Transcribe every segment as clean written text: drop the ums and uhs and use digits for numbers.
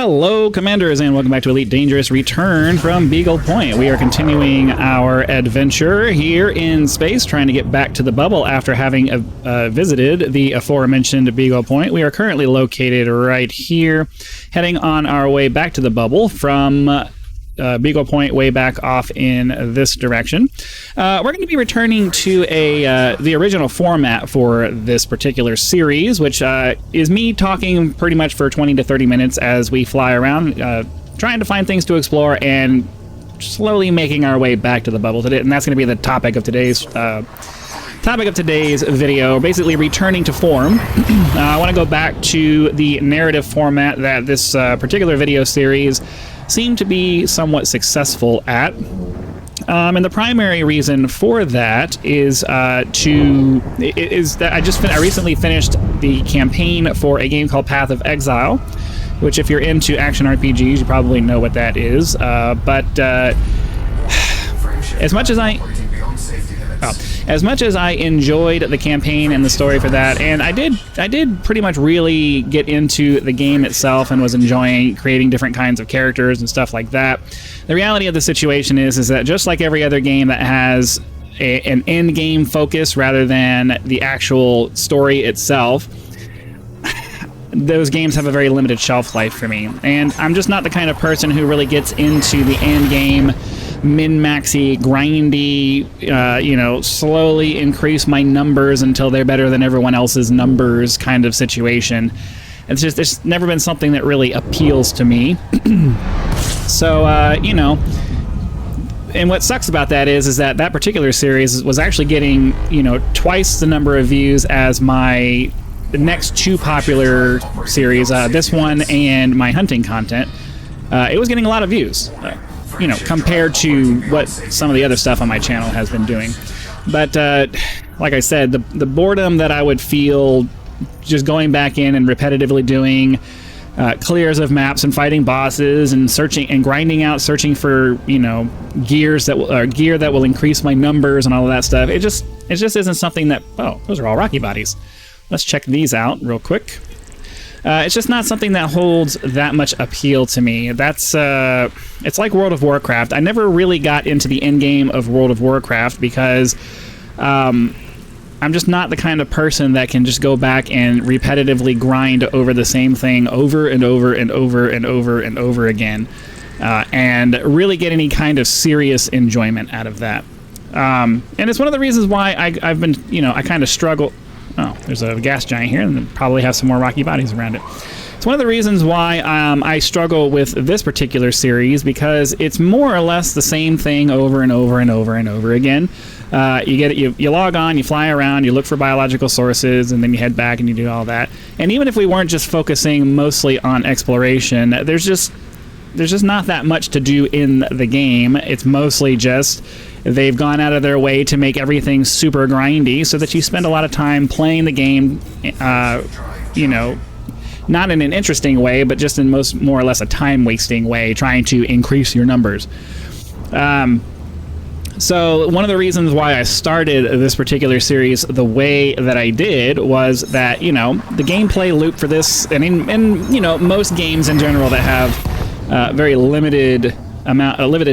Hello, Commanders, and welcome back to Elite Dangerous Return from Beagle Point. We are continuing our adventure here in space, trying to get back to the bubble after having visited the aforementioned Beagle Point. We are currently located right here, heading on our way back to the bubble from Beagle Point way back off in this direction. We're going to be returning to the original format for this particular series, which is me talking pretty much for 20 to 30 minutes as we fly around, trying to find things to explore and slowly making our way back to the bubble today. And that's going to be the topic of today's video, basically returning to form. I want to go back to the narrative format that this particular video series seemed to be somewhat successful at. And the primary reason for that is that I recently finished the campaign for a game called Path of Exile, which if you're into action RPGs, you probably know what that is. As much as I enjoyed the campaign and the story for that, and I did pretty much really get into the game itself and was enjoying creating different kinds of characters and stuff like that. The reality of the situation is that just like every other game that has an end game focus rather than the actual story itself, those games have a very limited shelf life for me. And I'm just not the kind of person who really gets into the end game min-maxy, grindy, slowly increase my numbers until they're better than everyone else's numbers kind of situation. It's never been something that really appeals to me. So, and what sucks about that is that particular series was actually getting, twice the number of views as my next two popular series, this one and my hunting content. It was getting a lot of views. Compared to what some of the other stuff on my channel has been doing. But like I said, the boredom that I would feel just going back in and repetitively doing clears of maps and fighting bosses and searching and grinding out, searching for gear that will increase my numbers and all of that stuff. It just isn't something that. Oh, those are all rocky bodies. Let's check these out real quick. It's just not something that holds that much appeal to me. It's like World of Warcraft. I never really got into the end game of World of Warcraft because I'm just not the kind of person that can just go back and repetitively grind over the same thing over and over and over and over and over again, and really get any kind of serious enjoyment out of that. And it's one of the reasons why I've been, I kind of struggle. Oh, there's a gas giant here, and probably have some more rocky bodies around it. It's one of the reasons why I struggle with this particular series, because it's more or less the same thing over and over and over and over again. You log on, you fly around, you look for biological sources, and then you head back and you do all that. And even if we weren't just focusing mostly on exploration, there's just not that much to do in the game. It's mostly just they've gone out of their way to make everything super grindy so that you spend a lot of time playing the game, not in an interesting way, but just in more or less a time-wasting way, trying to increase your numbers. So one of the reasons why I started this particular series the way that I did was that, the gameplay loop for this, and in most games in general that have very limited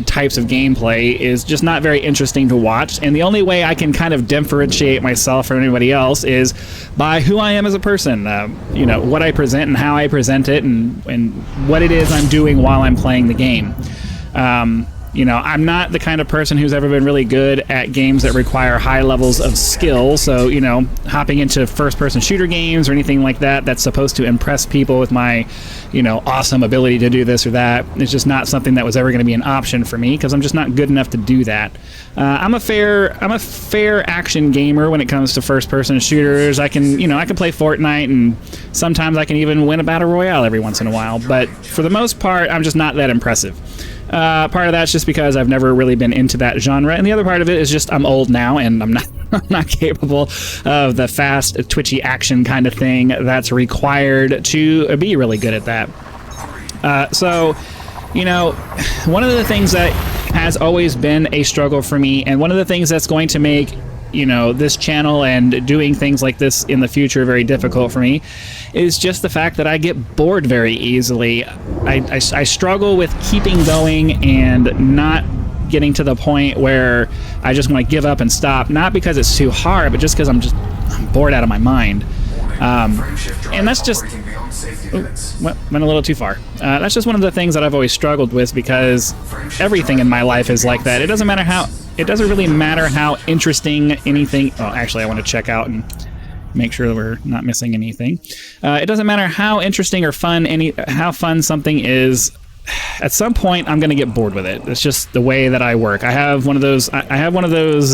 types of gameplay, is just not very interesting to watch. And the only way I can kind of differentiate myself from anybody else is by who I am as a person, what I present and how I present it, and what it is I'm doing while I'm playing the game. I'm not the kind of person who's ever been really good at games that require high levels of skill. So, hopping into first-person shooter games or anything like that that's supposed to impress people with my, awesome ability to do this or that, it's just not something that was ever going to be an option for me, because I'm just not good enough to do that. I'm a fair action gamer when it comes to first-person shooters. I can play Fortnite, and sometimes I can even win a battle royale every once in a while. But for the most part, I'm just not that impressive. Part of that's just because I've never really been into that genre, and the other part of it is just I'm old now, and I'm not capable of the fast, twitchy action kind of thing that's required to be really good at that. So, one of the things that has always been a struggle for me, and one of the things that's going to make this channel and doing things like this in the future very difficult for me is just the fact that I get bored very easily. I struggle with keeping going and not getting to the point where I just want to give up and stop, not because it's too hard, but just because I'm bored out of my mind. And that's just went a little too far. That's just one of the things that I've always struggled with, because everything in my life is like that. It doesn't really matter how interesting anything. Oh, actually, I want to check out and make sure that we're not missing anything. It doesn't matter how interesting or how fun something is. At some point, I'm going to get bored with it. It's just the way that I work. I have one of those. I have one of those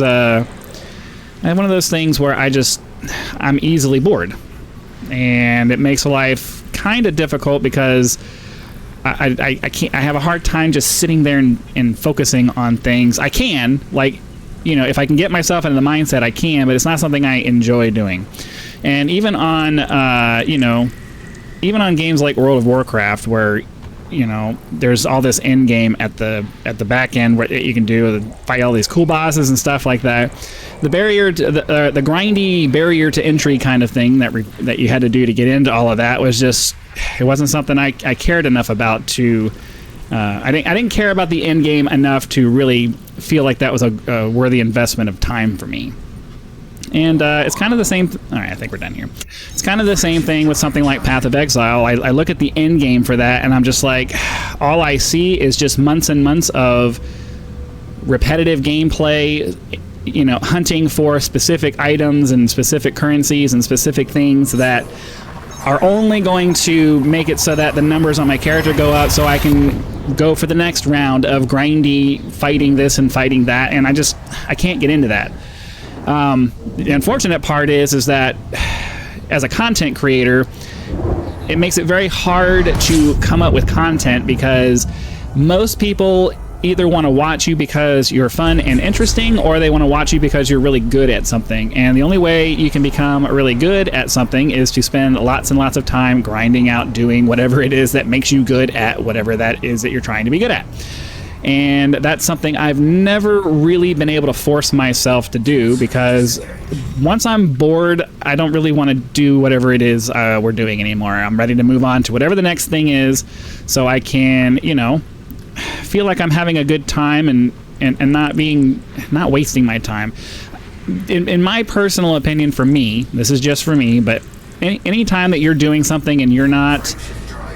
things where I'm easily bored, and it makes life kind of difficult because I can't. I have a hard time just sitting there and focusing on things. I can, if I can get myself into the mindset, I can, but it's not something I enjoy doing. And even on games like World of Warcraft, where there's all this end game at the back end where you can fight all these cool bosses and stuff like that. The barrier to the grindy barrier to entry kind of thing that you had to do to get into all of that was just, it wasn't something I cared enough about to. I didn't care about the end game enough to really feel like that was a worthy investment of time for me. And it's kind of the same. All right, I think we're done here. It's kind of the same thing with something like Path of Exile. I look at the end game for that, and I'm just like, all I see is just months and months of repetitive gameplay, hunting for specific items and specific currencies and specific things that are only going to make it so that the numbers on my character go up so I can go for the next round of grindy fighting this and fighting that, and I can't get into that. The unfortunate part is that as a content creator, it makes it very hard to come up with content, because most people either want to watch you because you're fun and interesting, or they want to watch you because you're really good at something. And the only way you can become really good at something is to spend lots and lots of time grinding out, doing whatever it is that makes you good at whatever that is that you're trying to be good at. And that's something I've never really been able to force myself to do, because once I'm bored, I don't really want to do whatever it is we're doing anymore. I'm ready to move on to whatever the next thing is, so I can, feel like I'm having a good time and not wasting my time. In my personal opinion, for me, this is just for me, but any time that you're doing something and you're not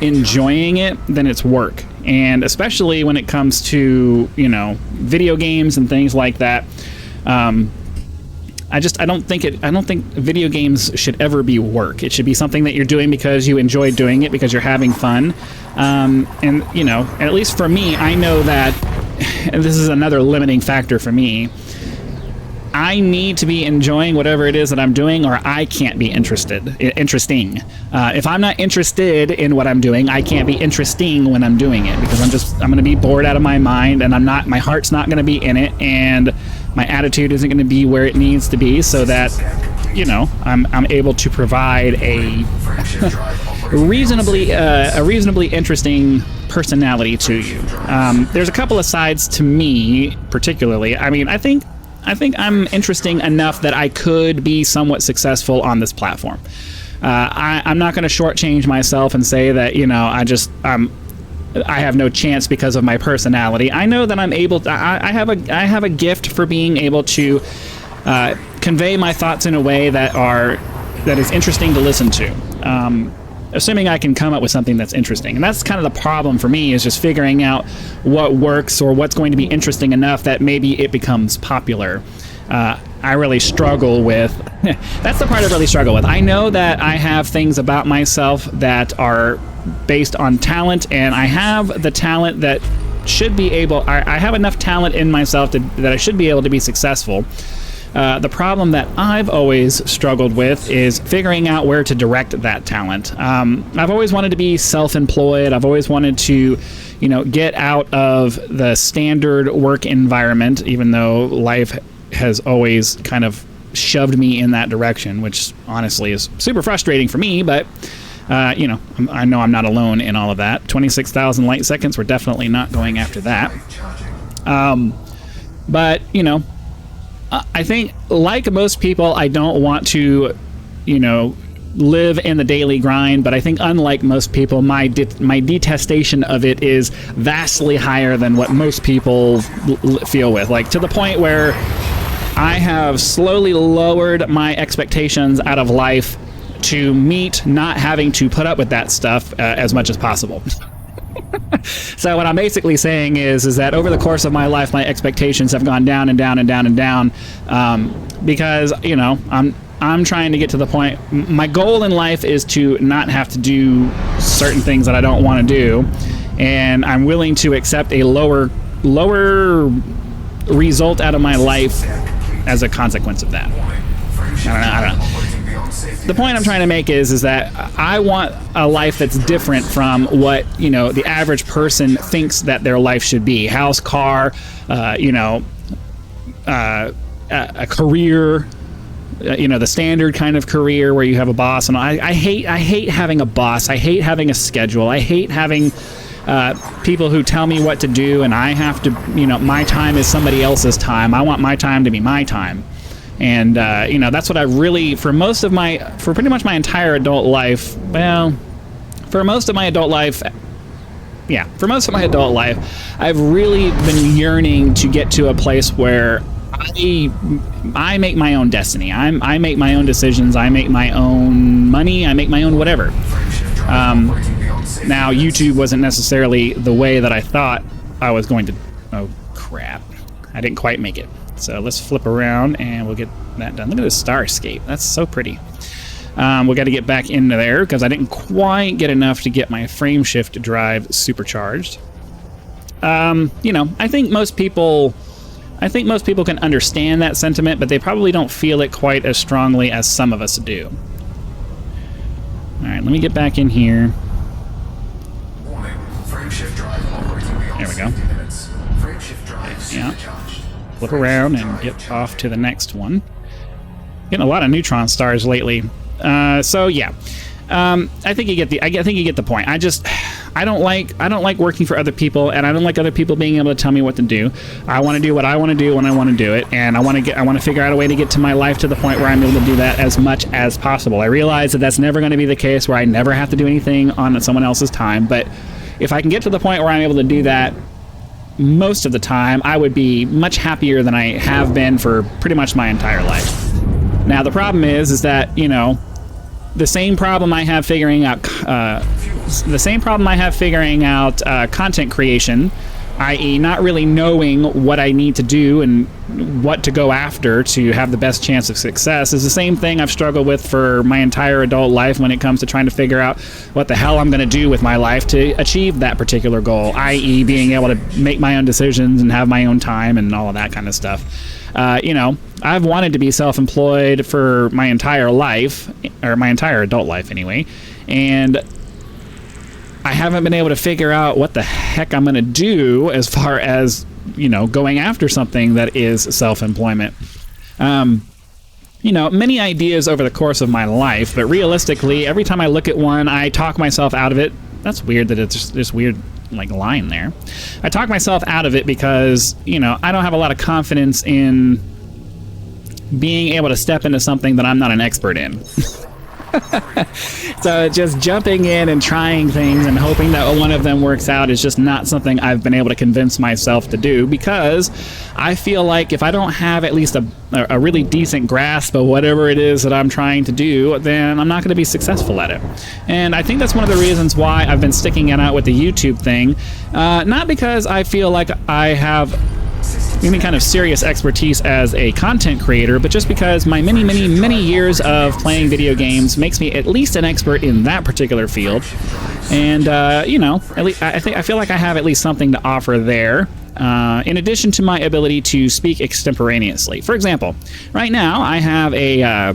enjoying it, then it's work. And especially when it comes to video games and things like that, I don't think video games should ever be work. It should be something that you're doing because you enjoy doing it, because you're having fun. And at least for me, I know that, and this is another limiting factor for me, I need to be enjoying whatever it is that I'm doing, or I can't be interesting. If I'm not interested in what I'm doing, I can't be interesting when I'm doing it, because I'm going to be bored out of my mind, and my heart's not going to be in it, and my attitude isn't going to be where it needs to be, so that I'm able to provide a reasonably interesting personality to you. There's a couple of sides to me, particularly. I mean, I think I'm interesting enough that I could be somewhat successful on this platform. I'm not going to shortchange myself and say that I have no chance because of my personality. I know that I'm able to. I have a gift for being able to convey my thoughts in a way that is interesting to listen to. Assuming I can come up with something that's interesting. And that's kind of the problem for me, is just figuring out what works or what's going to be interesting enough that maybe it becomes popular. I really struggle with. That's the part I really struggle with. I know that I have things about myself that are based on talent, and I have the talent that should be able. I have enough talent in myself that I should be able to be successful. The problem that I've always struggled with is figuring out where to direct that talent. I've always wanted to be self-employed. I've always wanted to, get out of the standard work environment, even though life has always kind of shoved me in that direction, which honestly is super frustrating for me, but I know I'm not alone in all of that. 26,000 light seconds, we're definitely not going after that. But I think, like most people, I don't want to, you know, live in the daily grind, but I think unlike most people, my detestation of it is vastly higher than what most people feel with, like to the point where I have slowly lowered my expectations out of life to meet not having to put up with that stuff as much as possible. So what I'm basically saying is that over the course of my life, my expectations have gone down and down and down and down, because, you know, I'm trying to get to the point. My goal in life is to not have to do certain things that I don't want to do, and I'm willing to accept a lower result out of my life as a consequence of that. I don't know. The point I'm trying to make is that I want a life that's different from what, you know, the average person thinks that their life should be. House, car, you know, a career, you know, the standard kind of career where you have a boss. And I hate having a boss. I hate having a schedule. I hate having people who tell me what to do, and I have to, you know, my time is somebody else's time. I want my time to be my time. And, you know, that's what I really, for pretty much my entire adult life, well, for most of my adult life, I've really been yearning to get to a place where I make my own destiny. I make my own decisions. I make my own money. I make my own whatever. Now, YouTube wasn't necessarily the way that I thought I was going to. Oh, crap. I didn't quite make it. So let's flip around and we'll get that done. Look at this starscape. That's so pretty. We got to get back into there because I didn't quite get enough to get my frame shift drive supercharged. You know, I think most people can understand that sentiment, but they probably don't feel it quite as strongly as some of us do. All right, let me get back in here. There we go. Yeah. Flip around and get off to the next one. Getting a lot of neutron stars lately. So yeah, I think you get the point. I don't like working for other people, and I don't like other people being able to tell me what to do. I want to do what I want to do when I want to do it, and I want to figure out a way to get to my life to the point where I'm able to do that as much as possible. I realize that that's never going to be the case where I never have to do anything on someone else's time, but if I can get to the point where I'm able to do that most of the time, I would be much happier than I have been for pretty much my entire life. Now, the problem is that, you know, the same problem I have figuring out content creation, i.e. not really knowing what I need to do and what to go after to have the best chance of success, is the same thing I've struggled with for my entire adult life when it comes to trying to figure out what the hell I'm going to do with my life to achieve that particular goal, i.e. being able to make my own decisions and have my own time and all of that kind of stuff. You know, I've wanted to be self-employed for my entire life, or my entire adult life anyway, and I haven't been able to figure out what the heck I'm going to do as far as, you know, going after something that is self-employment. You know, many ideas over the course of my life, but realistically, every time I look at one, I talk myself out of it. That's weird that it's just this weird, like, line there. I talk myself out of it because, you know, I don't have a lot of confidence in being able to step into something that I'm not an expert in. So just jumping in and trying things and hoping that one of them works out is just not something I've been able to convince myself to do, because I feel like if I don't have at least a really decent grasp of whatever it is that I'm trying to do, then I'm not going to be successful at it. And I think that's one of the reasons why I've been sticking it out with the YouTube thing. Not because I feel like I have any kind of serious expertise as a content creator, but just because my many years of playing video games makes me at least an expert in that particular field. And you know, at least I feel like I have at least something to offer there, in addition to my ability to speak extemporaneously. For example, right now I have a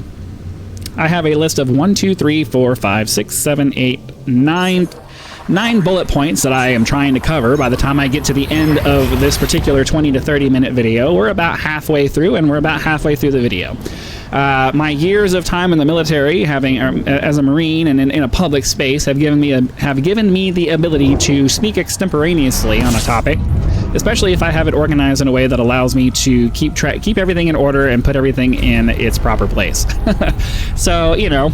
list of 1, 2, 3, 4, 5, 6, 7, 8, 9 bullet points that I am trying to cover by the time I get to the end of this particular 20 to 30 minute video. We're about halfway through, and we're about halfway through the video. My years of time in the military, having as a Marine and in a public space, have given me the ability to speak extemporaneously on a topic, especially if I have it organized in a way that allows me to keep everything in order and put everything in its proper place. So, you know,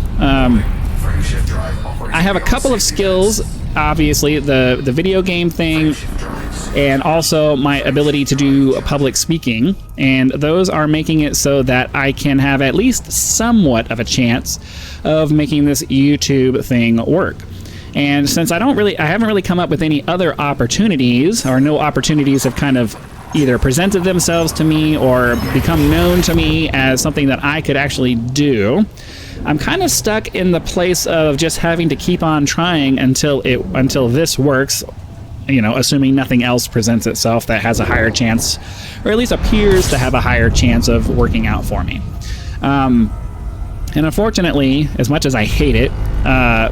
I have a couple of skills, obviously, the video game thing, and also my ability to do public speaking, and those are making it so that I can have at least somewhat of a chance of making this YouTube thing work. And since I haven't really come up with any other opportunities, or no opportunities have kind of either presented themselves to me or become known to me as something that I could actually do, I'm kind of stuck in the place of just having to keep on trying until this works, you know, assuming nothing else presents itself that has a higher chance, or at least appears to have a higher chance of working out for me. And unfortunately, as much as I hate it,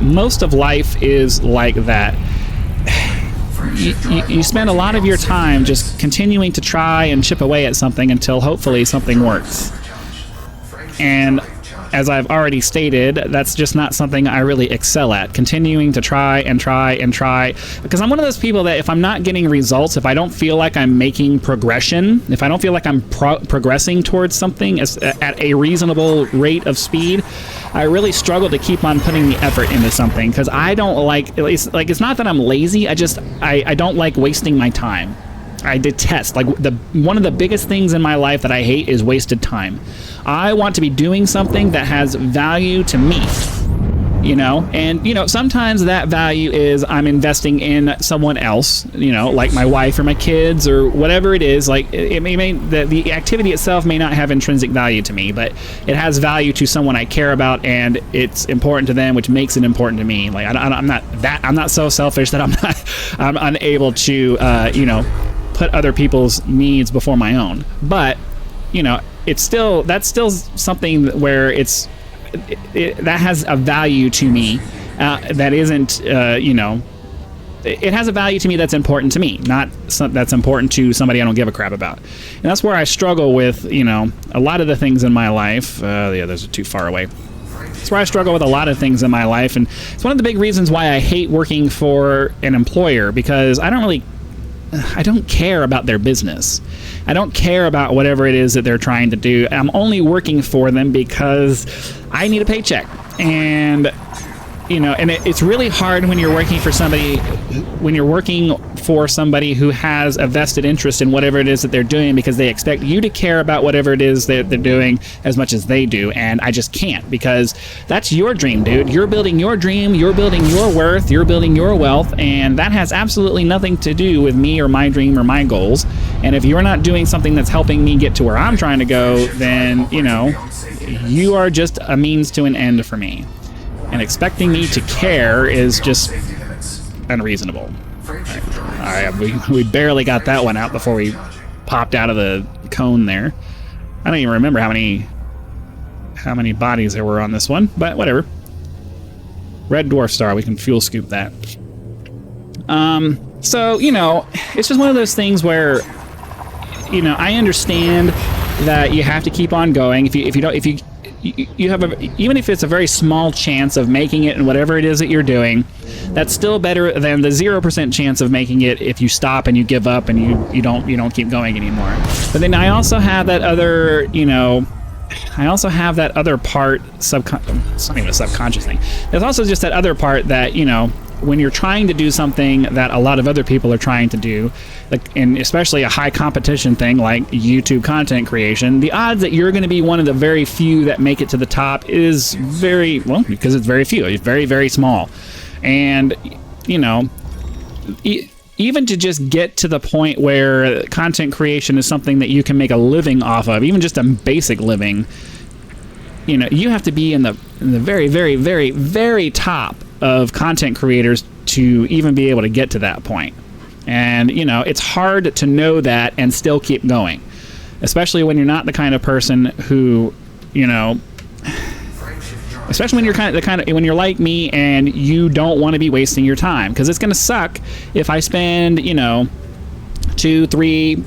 most of life is like that. You spend a lot of your time just continuing to try and chip away at something until hopefully something works. And as I've already stated, that's just not something I really excel at, continuing to try and try and try, because I'm one of those people that if I'm not getting results, if I don't feel like I'm making progression, if I don't feel like I'm progressing towards something at a reasonable rate of speed, I really struggle to keep on putting the effort into something, because I don't like, it's not that I'm lazy, I don't like wasting my time. I detest, one of the biggest things in my life that I hate is wasted time. I want to be doing something that has value to me, you know, and, you know, sometimes that value is I'm investing in someone else, you know, like my wife or my kids or whatever it is. Like the activity itself may not have intrinsic value to me, but it has value to someone I care about, and it's important to them, which makes it important to me. Like I'm not so selfish that I'm unable to, you know, put other people's needs before my own. But, you know, that's still something where that has a value to me, that isn't, you know, it has a value to me that's important to me, not that's important to somebody I don't give a crap about. And that's where I struggle with, you know, a lot of the things in my life. The others are too far away. That's where I struggle with a lot of things in my life, and it's one of the big reasons why I hate working for an employer, because I don't care about their business. I don't care about whatever it is that they're trying to do. I'm only working for them because I need a paycheck. And, you know, and it's really hard when you're working for somebody who has a vested interest in whatever it is that they're doing, because they expect you to care about whatever it is that they're doing as much as they do. And I just can't, because that's your dream, dude. You're building your dream, you're building your worth, you're building your wealth, and that has absolutely nothing to do with me or my dream or my goals. And if you're not doing something that's helping me get to where I'm trying to go, then, you know, you are just a means to an end for me. And expecting me to care is just unreasonable. All right, we barely got that one out before we popped out of the cone there. I don't even remember how many bodies there were on this one, but whatever. Red dwarf star, we can fuel scoop that. So, you know, it's just one of those things where, you know, I understand that you have to keep on going. You have even if it's a very small chance of making it in whatever it is that you're doing, that's still better than the 0% chance of making it if you stop and you give up and you don't keep going anymore. But then I also have that other, you know, part, it's not even a subconscious thing. There's also just that other part that, you know, when you're trying to do something that a lot of other people are trying to do, like, and especially a high competition thing like YouTube content creation, the odds that you're going to be one of the very few that make it to the top is very, well, because it's very few. It's very, very small. And, you know, even to just get to the point where content creation is something that you can make a living off of, even just a basic living, you know, you have to be in the very, very, very, very top of content creators to even be able to get to that point. And, you know, it's hard to know that and still keep going, especially when you're not the kind of person who, you know, especially when you're when you're like me and you don't want to be wasting your time, because it's going to suck if I spend, you know, 2, 3,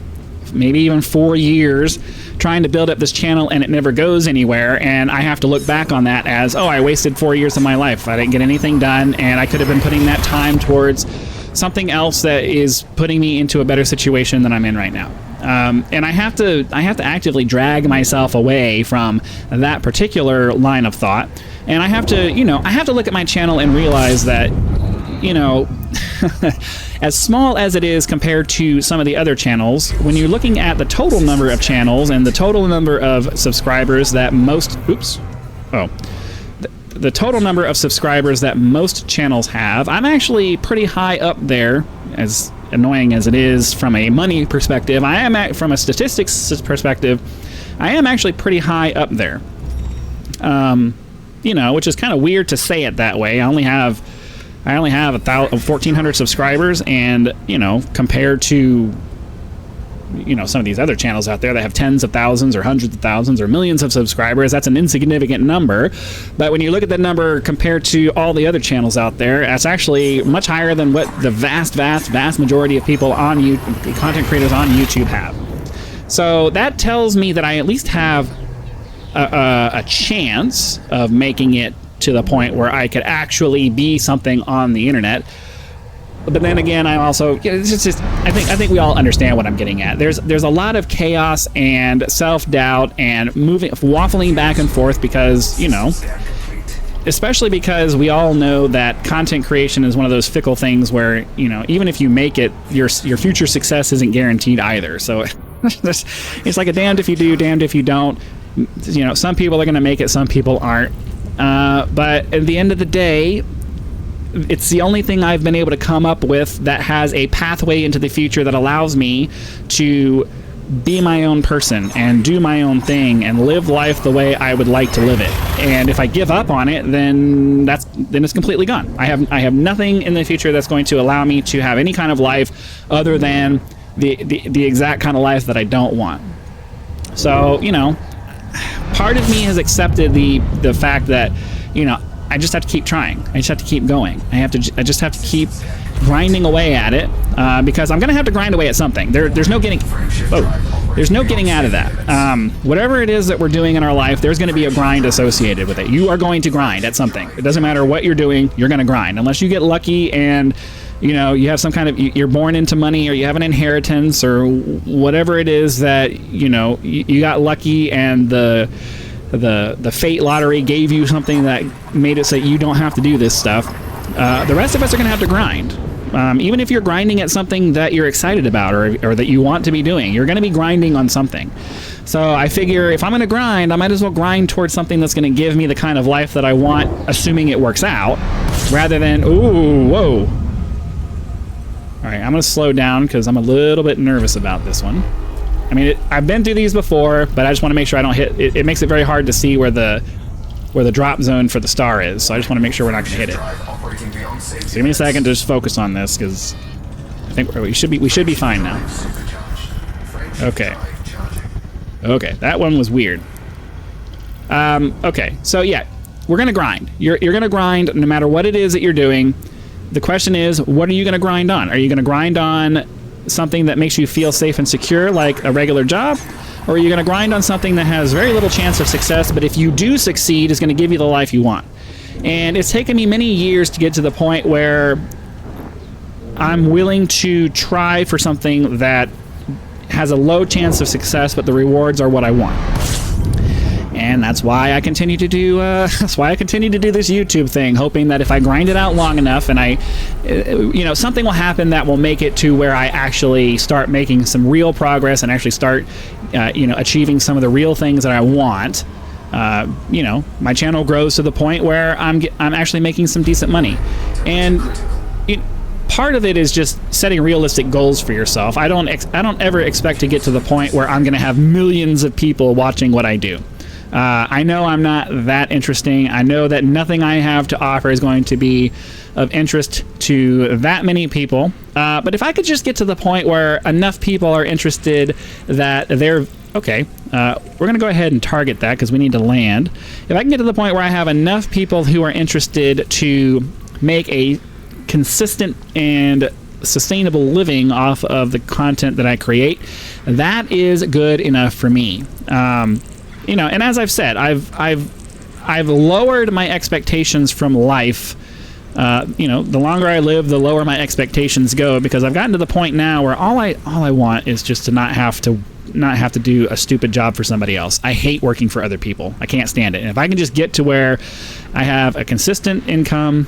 maybe even 4 years trying to build up this channel and it never goes anywhere, and I have to look back on that as, oh, I wasted 4 years of my life. I didn't get anything done, and I could have been putting that time towards something else that is putting me into a better situation than I'm in right now. And I have to actively drag myself away from that particular line of thought. And I have to, I have to look at my channel and realize that, as small as it is compared to some of the other channels, when you're looking at the total number of channels and the total number of subscribers that the total number of subscribers that most channels have, I'm actually pretty high up there. As annoying as it is from a money perspective, from a statistics perspective, I am actually pretty high up there. Which is kind of weird to say it that way. I only have 1,400 subscribers, and compared to some of these other channels out there that have tens of thousands or hundreds of thousands or millions of subscribers, that's an insignificant number. But when you look at the number compared to all the other channels out there, that's actually much higher than what the vast majority of people content creators on YouTube have. So that tells me that I at least have a chance of making it to the point where I could actually be something on the internet. But then again, I also, I think we all understand what I'm getting at. There's a lot of chaos and self-doubt and waffling back and forth because, especially because we all know that content creation is one of those fickle things where, even if you make it, your future success isn't guaranteed either. So it's like a damned if you do, damned if you don't. Some people are going to make it, some people aren't. But at the end of the day, it's the only thing I've been able to come up with that has a pathway into the future that allows me to be my own person and do my own thing and live life the way I would like to live it. And if I give up on it, then it's completely gone. I have nothing in the future that's going to allow me to have any kind of life other than the exact kind of life that I don't want. So, part of me has accepted the fact that, I just have to keep trying. I just have to keep going. I just have to keep grinding away at it, because I'm going to have to grind away at something. There's no getting out of that. Whatever it is that we're doing in our life, there's going to be a grind associated with it. You are going to grind at something. It doesn't matter what you're doing, you're going to grind. Unless you get lucky and you have some kind of, you're born into money, or you have an inheritance, or whatever it is that, you got lucky and the fate lottery gave you something that made it so you don't have to do this stuff. The rest of us are going to have to grind. Even if you're grinding at something that you're excited about or that you want to be doing, you're going to be grinding on something. So I figure if I'm going to grind, I might as well grind towards something that's going to give me the kind of life that I want, assuming it works out, rather than, ooh, whoa. All right, I'm going to slow down because I'm a little bit nervous about this one. I mean, I've been through these before, but I just want to make sure I don't hit it. It makes it very hard to see where the drop zone for the star is, so I just want to make sure we're not going to hit it. So give me a second to just focus on this, because I think we should be fine now. Okay, that one was weird. Okay, so yeah, we're gonna grind. You're gonna grind no matter what it is that you're doing. The question is, what are you gonna grind on? Are you gonna grind on something that makes you feel safe and secure, like a regular job? Or are you going to grind on something that has very little chance of success, but if you do succeed, is going to give you the life you want? And it's taken me many years to get to the point where I'm willing to try for something that has a low chance of success, but the rewards are what I want. And that's why I continue to do this YouTube thing, hoping that if I grind it out long enough, and something will happen that will make it to where I actually start making some real progress and actually start, achieving some of the real things that I want. My channel grows to the point where I'm actually making some decent money, and part of it is just setting realistic goals for yourself. I don't ever expect to get to the point where I'm going to have millions of people watching what I do. I know I'm not that interesting. I know that nothing I have to offer is going to be of interest to that many people. But if I could just get to the point where enough people are interested that they're... Okay, we're going to go ahead and target that because we need to land. If I can get to the point where I have enough people who are interested to make a consistent and sustainable living off of the content that I create, that is good enough for me. And as I've said, I've lowered my expectations from life you know, the longer I live, the lower my expectations go, because I've gotten to the point now where all I want is just to not have to do a stupid job for somebody else. I hate working for other people. I can't stand it. And if I can just get to where I have a consistent income,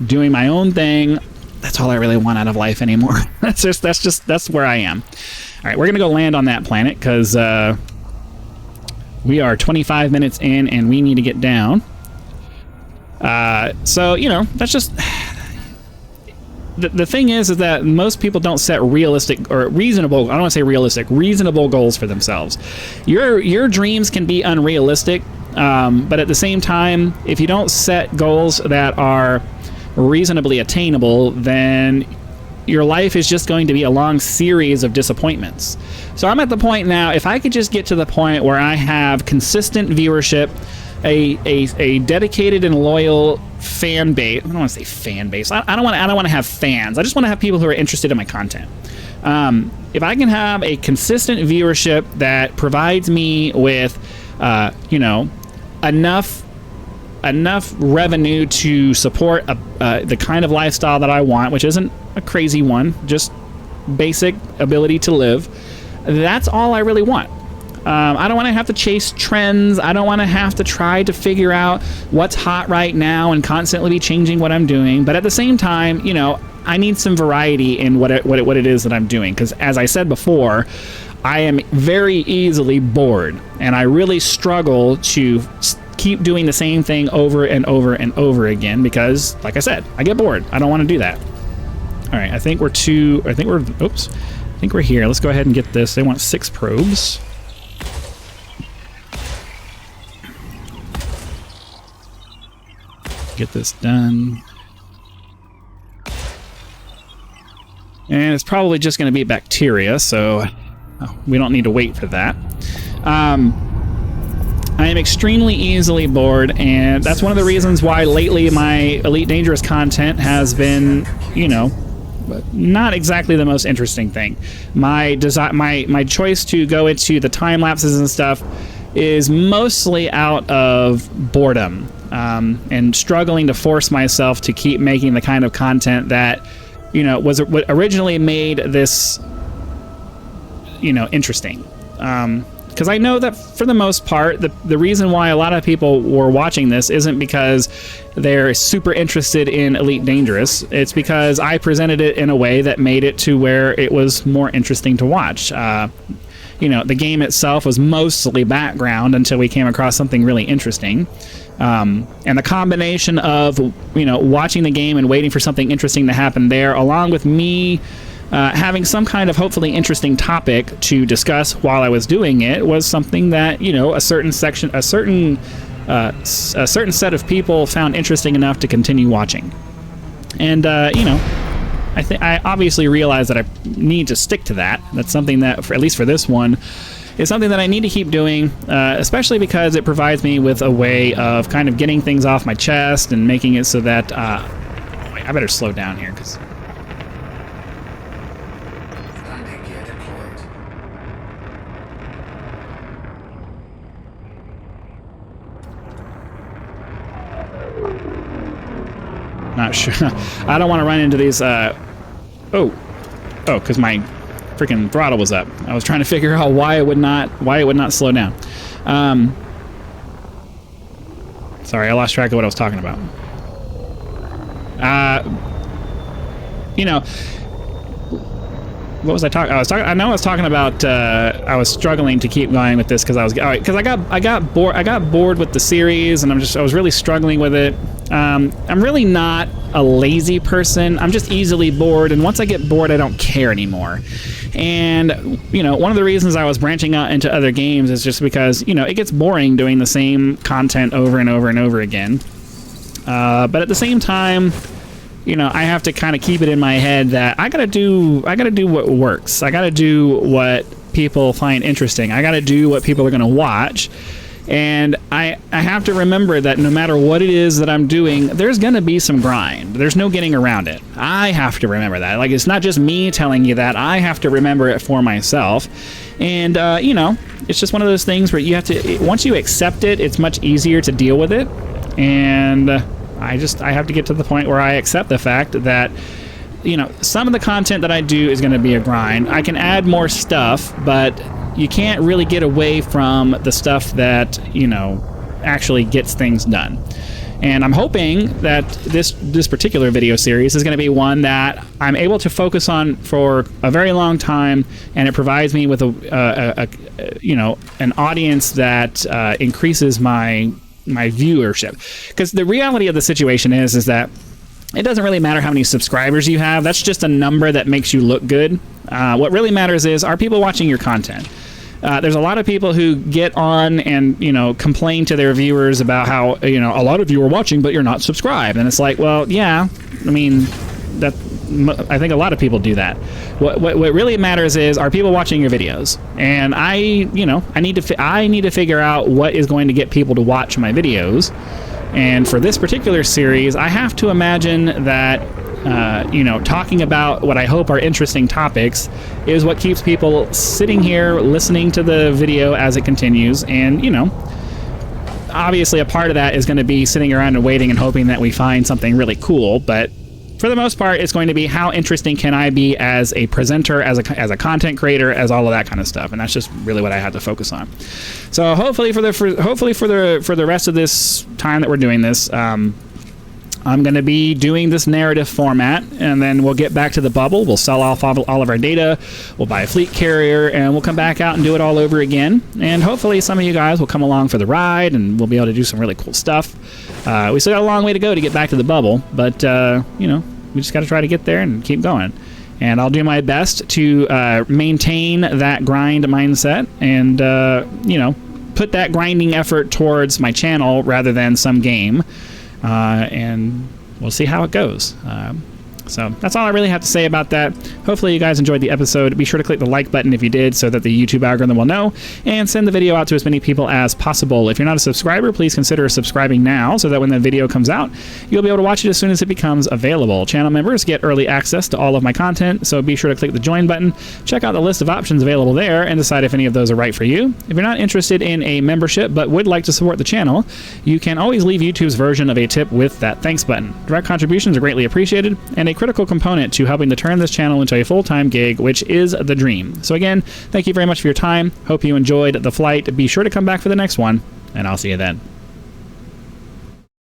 doing my own thing, that's all I really want out of life anymore. That's where I am. All right, we're gonna go land on that planet because we are 25 minutes in and we need to get down. So, you know, that's just... The thing is that most people don't set realistic or reasonable, I don't want to say realistic, reasonable goals for themselves. Your dreams can be unrealistic, but at the same time, if you don't set goals that are reasonably attainable, then your life is just going to be a long series of disappointments. So I'm at the point now, if I could just get to the point where I have consistent viewership, a dedicated and loyal fan base. I don't want to say fan base. I don't want to have fans. I just want to have people who are interested in my content. If I can have a consistent viewership that provides me with, you know, enough revenue to support the kind of lifestyle that I want, which isn't a crazy one, just basic ability to live. That's all I really want. I don't want to have to chase trends. I don't want to have to try to figure out what's hot right now and constantly be changing what I'm doing. But at the same time, you know, I need some variety in what it is that I'm doing. Because as I said before, I am very easily bored. And I really struggle to keep doing the same thing over and over and over again. Because, like I said, I get bored. I don't want to do that. All right, I think we're here. Let's go ahead and get this. They want 6 probes. Get this done. And it's probably just going to be bacteria, so we don't need to wait for that. I am extremely easily bored, and that's one of the reasons why lately my Elite Dangerous content has been, you know, not exactly the most interesting thing. My choice to go into the time lapses and stuff is mostly out of boredom. And struggling to force myself to keep making the kind of content that, you know, was what originally made this, you know, interesting. Because I know that for the most part, the reason why a lot of people were watching this isn't because they're super interested in Elite Dangerous. It's because I presented it in a way that made it to where it was more interesting to watch. You know, the game itself was mostly background until we came across something really interesting. And the combination of, you know, watching the game and waiting for something interesting to happen there, along with me having some kind of hopefully interesting topic to discuss while I was doing it, was something that, you know, a certain set of people found interesting enough to continue watching. And, you know, I obviously realize that I need to stick to that. That's something that, at least for this one, is something that I need to keep doing, especially because it provides me with a way of kind of getting things off my chest and making it so that... wait, I better slow down here, because... Not sure. I don't want to run into these... because my freaking throttle was up. I was trying to figure out why it would not slow down. Sorry, I lost track of what I was talking about. You know, what was I talking? I know I was talking about. I was struggling to keep going with this because I got bored with the series, and I was really struggling with it. I'm really not a lazy person. I'm just easily bored, and once I get bored, I don't care anymore. And, you know, one of the reasons I was branching out into other games is just because, you know, it gets boring doing the same content over and over and over again. But at the same time, you know, I have to kind of keep it in my head that I gotta do what works. I gotta do what people find interesting. I gotta do what people are gonna watch. And I have to remember that no matter what it is that I'm doing, there's going to be some grind. There's no getting around it. I have to remember that. Like, it's not just me telling you that. I have to remember it for myself. And, you know, it's just one of those things where you have to, once you accept it, it's much easier to deal with it. And I have to get to the point where I accept the fact that, you know, some of the content that I do is going to be a grind. I can add more stuff, but you can't really get away from the stuff that, you know, actually gets things done. And I'm hoping that this particular video series is going to be one that I'm able to focus on for a very long time, and it provides me with a you know, an audience that increases my viewership. Because the reality of the situation is that it doesn't really matter how many subscribers you have. That's just a number that makes you look good. What really matters is, are people watching your content? There's a lot of people who get on and, you know, complain to their viewers about how, you know, a lot of you are watching but you're not subscribed, and it's like, well, yeah, I mean, I think a lot of people do that. What really matters is, are people watching your videos? And I need to figure out what is going to get people to watch my videos. And for this particular series, I have to imagine that you know, talking about what I hope are interesting topics is what keeps people sitting here listening to the video as it continues. And, you know, obviously a part of that is going to be sitting around and waiting and hoping that we find something really cool, but for the most part, it's going to be how interesting can I be as a presenter, as a content creator, as all of that kind of stuff, and that's just really what I have to focus on. So hopefully for the rest of this time that we're doing this, I'm going to be doing this narrative format, and then we'll get back to the bubble. We'll sell off all of our data. We'll buy a fleet carrier, and we'll come back out and do it all over again. And hopefully some of you guys will come along for the ride, and we'll be able to do some really cool stuff. We still got a long way to go to get back to the bubble, but, you know, we just got to try to get there and keep going. And I'll do my best to maintain that grind mindset and, you know, put that grinding effort towards my channel rather than some game. And we'll see how it goes. So that's all I really have to say about that. Hopefully you guys enjoyed the episode. Be sure to click the like button if you did, so that the YouTube algorithm will know, and send the video out to as many people as possible. If you're not a subscriber, please consider subscribing now, so that when the video comes out, you'll be able to watch it as soon as it becomes available. Channel members get early access to all of my content, so be sure to click the join button, check out the list of options available there, and decide if any of those are right for you. If you're not interested in a membership but would like to support the channel, you can always leave YouTube's version of a tip with that thanks button. Direct contributions are greatly appreciated, and a critical component to helping to turn this channel into a full-time gig, which is the dream. So again, thank you very much for your time. Hope you enjoyed the flight. Be sure to come back for the next one, and I'll see you then.